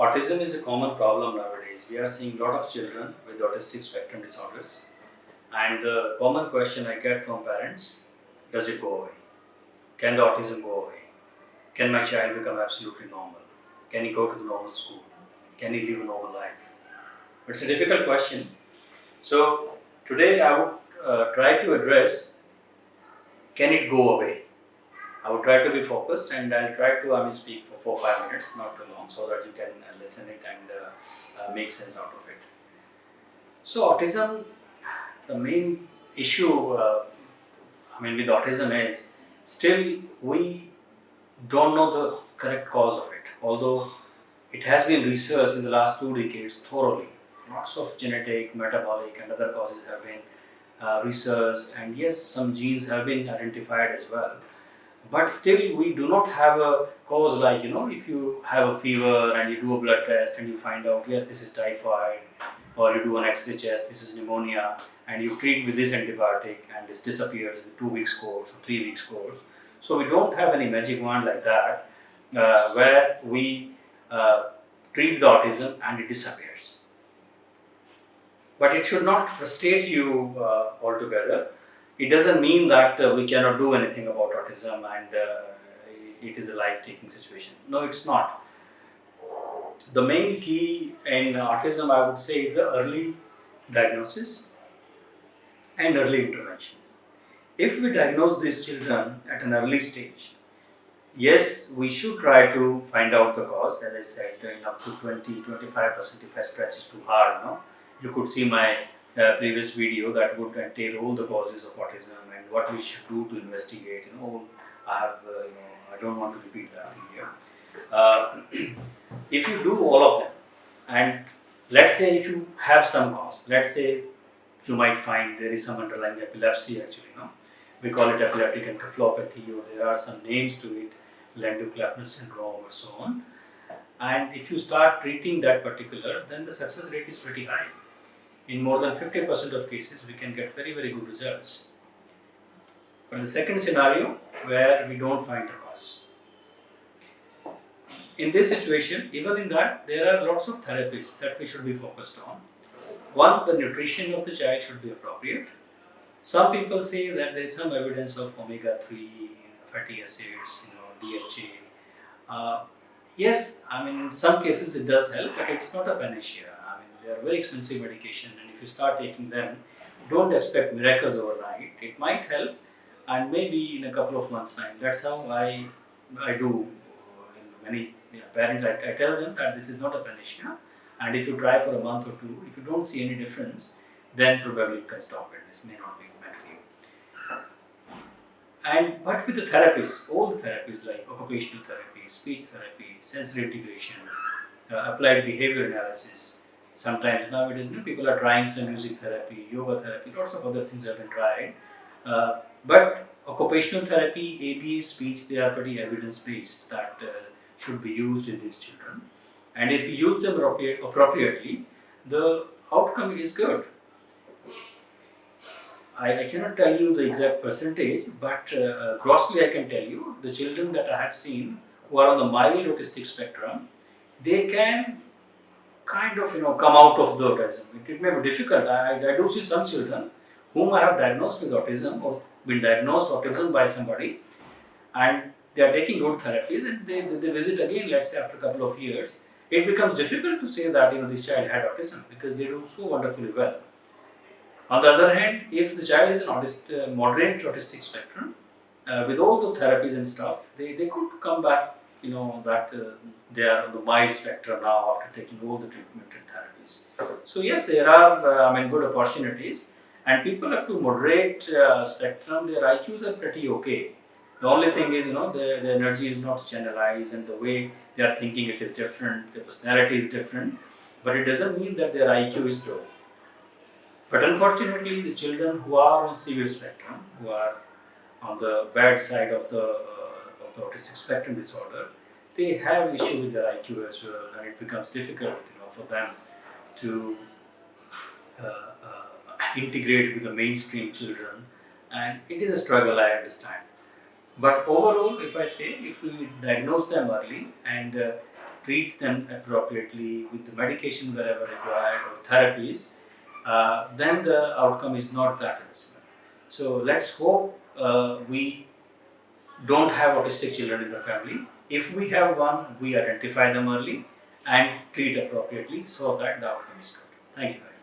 Autism is a common problem nowadays. We are seeing a lot of children with autistic spectrum disorders, and the common question I get from parents: does it go away? Can the autism go away? Can my child become absolutely normal? Can he go to the normal school? Can he live a normal life? It's a difficult question. So today I would try to address: can it go away? I would try to be focused, and I'll try to speak for 4 5 minutes, not too long, so that you can listen it and make sense out of it. So autism, the main issue, with autism is still we don't know the correct cause of it. Although it has been researched in the last 2 decades thoroughly, lots of genetic, metabolic, and other causes have been researched, and yes, some genes have been identified as well. But still, we do not have a cause like, if you have a fever and you do a blood test and you find out, yes, this is typhoid, or you do an X-ray test, this is pneumonia, and you treat with this antibiotic and it disappears in 2 weeks course or 3 weeks course. So we don't have any magic wand like that where we treat the autism and it disappears. But it should not frustrate you altogether. It doesn't mean that we cannot do anything about autism and it is a life-taking situation. No, it's not. The main key in autism, I would say, is the early diagnosis and early intervention. If we diagnose these children at an early stage, yes, we should try to find out the cause. As I said, up to 20-25%, if I stretch is too hard. You could see my previous video that would entail all the causes of autism and what we should do to investigate. I don't want to repeat that here. If you do all of them, and let's say if you have some cause, let's say you might find there is some underlying epilepsy actually. We call it epileptic encephalopathy, or there are some names to it, Landau-Kleffner syndrome or so on. And if you start treating that particular, then the success rate is pretty high. In more than 50% of cases, we can get very, very good results. But the second scenario, where we don't find the cause. In this situation, even in that, there are lots of therapies that we should be focused on. One, the nutrition of the child should be appropriate. Some people say that there is some evidence of omega-3 fatty acids, DHA. Yes, in some cases it does help, but it's not a panacea. They are very expensive medication, and if you start taking them, don't expect miracles overnight. It might help, and maybe in a couple of months' time. That's how I do. In many parents, I tell them that this is not a panacea, and if you try for a month or two, if you don't see any difference, then probably you can stop it. This may not be meant for you. But with the therapies, all the therapies like occupational therapy, speech therapy, sensory integration, applied behavior analysis. Sometimes nowadays, people are trying some music therapy, yoga therapy, lots of other things have been tried. But occupational therapy, ABA, speech, they are pretty evidence-based that should be used in these children. And if you use them appropriately, the outcome is good. I cannot tell you the exact percentage, but grossly I can tell you, the children that I have seen who are on the mild autistic spectrum, they can kind of come out of the autism. It may be difficult. I do see some children whom I have diagnosed with autism or been diagnosed autism by somebody, and they are taking good therapies, and they visit again, let's say after a couple of years. It becomes difficult to say that this child had autism because they do so wonderfully well. On the other hand, if the child is an moderate autistic spectrum, with all the therapies and stuff, they could come back, that they are on the mild spectrum now after taking all the treatment and therapies. So yes, there are good opportunities, and people up to moderate spectrum, their IQs are pretty okay. The only thing is, the energy is not channelized, and the way they are thinking it is different, their personality is different, but it doesn't mean that their IQ is low. But unfortunately, the children who are on severe spectrum, who are on the bad side of the autistic spectrum disorder, they have issue with their IQ as well, and it becomes difficult, for them to integrate with the mainstream children, and it is a struggle, I understand. But overall, if I say, if we diagnose them early and treat them appropriately with the medication wherever required or therapies, then the outcome is not that dismal. So let's hope we don't have autistic children in the family. If we have one, we identify them early and treat appropriately so that the outcome is good. Thank you very much.